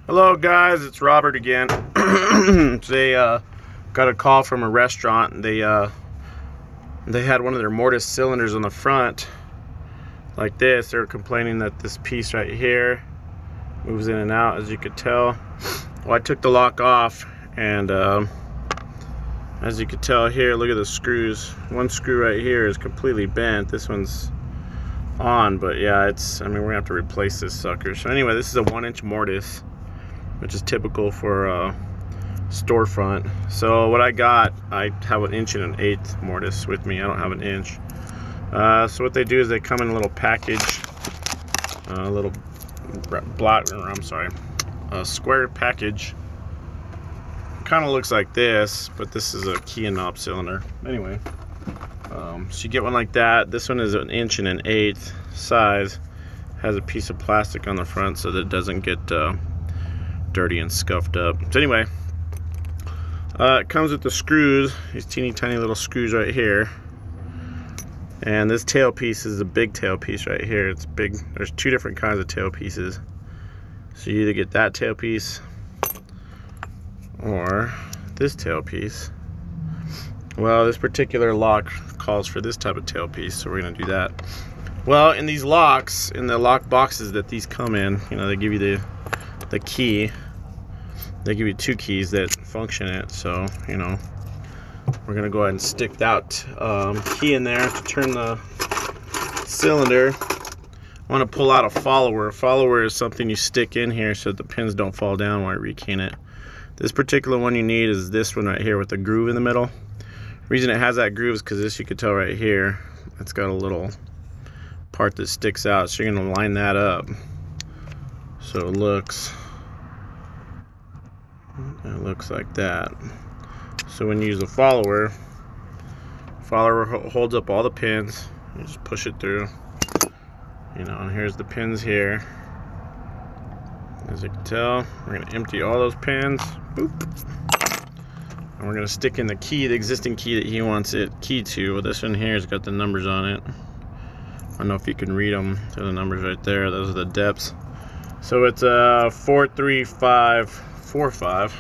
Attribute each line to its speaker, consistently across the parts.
Speaker 1: Hello guys, it's Robert again. They got a call from a restaurant. They had one of their mortise cylinders on the front like this. They were complaining that this piece right here moves in and out, as you could tell. Well, I took the lock off, and as you could tell here, look at the screws. One screw right here is completely bent. This one's on, but yeah, I mean, we're gonna have to replace this sucker. So anyway, this is a 1-inch mortise, which is typical for storefront. So what I got, I have an 1.1/8" mortise with me. I don't have an inch. So what they do is they come in a little package, a little a square package. Kind of looks like this, but this is a key and knob cylinder. Anyway, so you get one like that. This one is an 1.1/8" size. Has a piece of plastic on the front so that it doesn't get dirty and scuffed up. So anyway, it comes with the screws, these teeny tiny little screws right here. And this tail piece is a big tail piece right here. It's big. There's two different kinds of tail pieces. So you either get that tail piece or this tail piece. Well, this particular lock calls for this type of tail piece, so we're gonna do that. Well, in these locks, in the lock boxes that these come in, you know, they give you the key. They give you two keys that function it. So, you know, we're gonna go ahead and stick that key in there to turn the cylinder. I want to pull out a follower. A follower is something you stick in here so that the pins don't fall down while you're rekeying it. This particular one you need is this one right here with the groove in the middle. The reason it has that groove is because this, you can tell right here, it's got a little part that sticks out. So you're gonna line that up so it looks like that. So when you use a follower holds up all the pins. You just push it through, you know, and here's the pins here. As you can tell, we're gonna empty all those pins. Boop. And we're gonna stick in the key, the existing key that he wants it keyed to. Well, this one here has got the numbers on it. I don't know if you can read them. They're the numbers right there. Those are the depths. So it's 43545.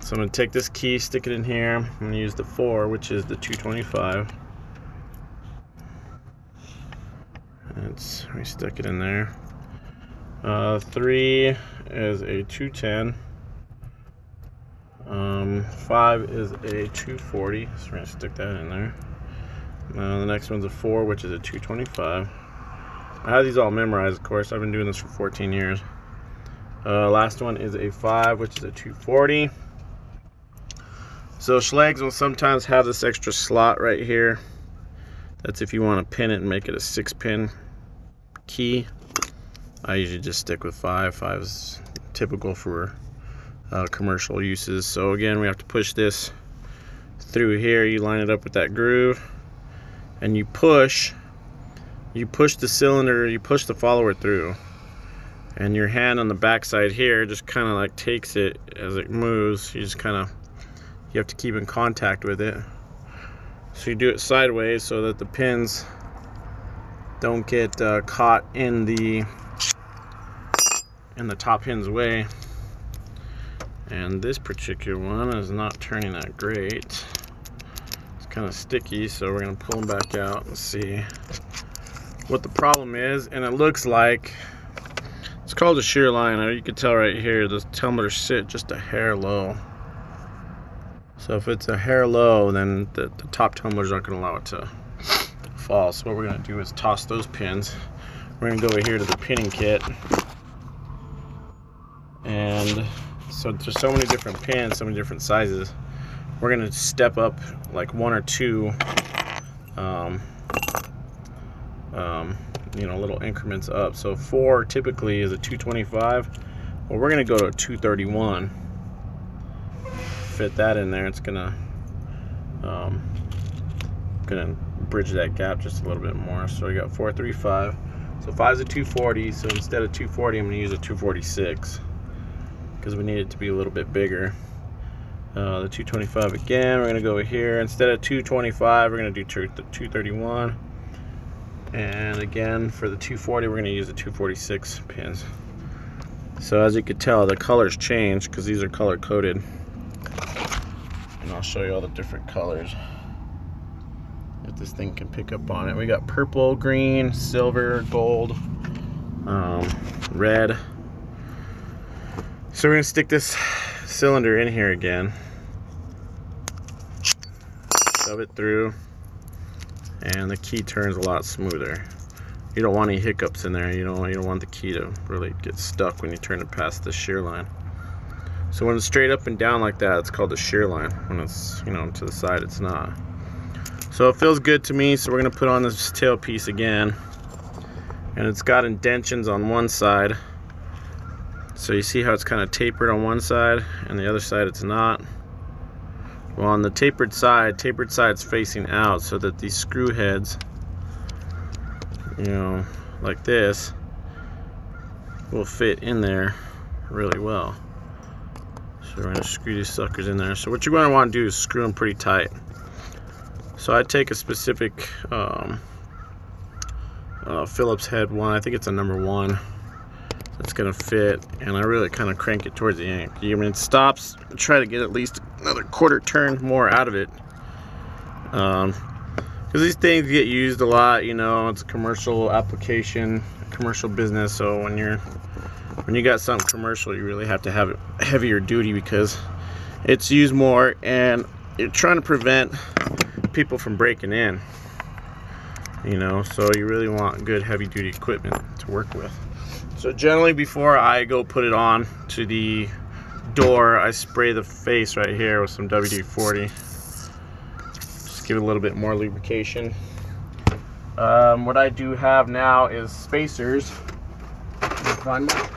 Speaker 1: So I'm gonna take this key, stick it in here. I'm gonna use the 4, which is the 225. We stick it in there. 3 is a 210. 5 is a 240. So we're gonna stick that in there. The next one's a 4, which is a 225. I have these all memorized, of course. I've been doing this for 14 years. Last one is a 5, which is a 240. So Schlags will sometimes have this extra slot right here. That's if you want to pin it and make it a 6-pin key. I usually just stick with 5. 5 is typical for commercial uses. So again, we have to push this through here. You line it up with that groove, and you push the cylinder, you push the follower through, and your hand on the back side here just kind of like takes it as it moves. You just kind of, you have to keep in contact with it. So you do it sideways so that the pins don't get caught in the top pin's way. And this particular one is not turning that great. It's kind of sticky, so we're gonna pull them back out and see what the problem is. And it looks like it's called a shear line. You can tell right here the tumblers sit just a hair low. So if it's a hair low, then the top tumblers aren't going to allow it to fall. So what we're going to do is toss those pins. We're going to go over here to the pinning kit. And so there's so many different pins, so many different sizes. We're going to step up like 1 or 2 you know, little increments up. So 4 typically is a 225. Well, we're going to go to a 231. Fit that in there. It's gonna bridge that gap just a little bit more. So we got 435. So 5 is a 240. So instead of 240, I'm gonna use a 246 because we need it to be a little bit bigger. The 225 again. We're gonna go over here. Instead of 225, we're gonna do 231. And again, for the 240, we're gonna use the 246 pins. So as you can tell, the colors change because these are color coded. And I'll show you all the different colors if this thing can pick up on it. We got purple, green, silver, gold, red. So we're gonna stick this cylinder in here again, shove it through, and the key turns a lot smoother. You don't want any hiccups in there. You don't want the key to really get stuck when you turn it past the shear line. So when it's straight up and down like that, it's called the shear line. When it's, you know, to the side, it's not. So it feels good to me. So we're gonna put on this tailpiece again, and it's got indentions on one side. So you see how it's kind of tapered on one side, and the other side it's not. Well, on the tapered side's facing out, so that these screw heads, you know, like this, will fit in there really well. So we're going to screw these suckers in there. So what you're going to want to do is screw them pretty tight. So I take a specific Phillips head one. I think it's a number 1. That's going to fit, and I really kind of crank it towards the end. I mean, it stops. Try to get at least another quarter turn more out of it. Because these things get used a lot, you know. It's a commercial application, commercial business. So when you got something commercial, you really have to have it heavier duty because it's used more, and you're trying to prevent people from breaking in, you know. So you really want good heavy duty equipment to work with. So generally, before I go put it on to the door, I spray the face right here with some WD-40. Just give it a little bit more lubrication. What I do have now is spacers. Find my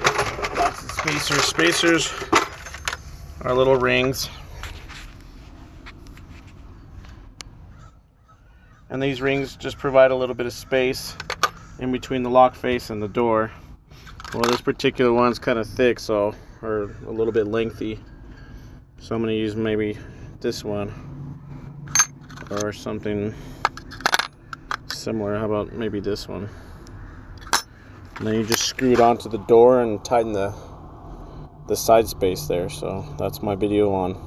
Speaker 1: box of spacers. Spacers are little rings, and these rings just provide a little bit of space in between the lock face and the door. Well, this particular one's kind of thick, or a little bit lengthy. So I'm going to use maybe this one or something similar. How about maybe this one? And then you just screw it onto the door and tighten the side space there. So that's my video on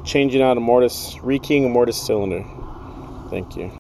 Speaker 1: changing out a mortise, rekeying a mortise cylinder. Thank you.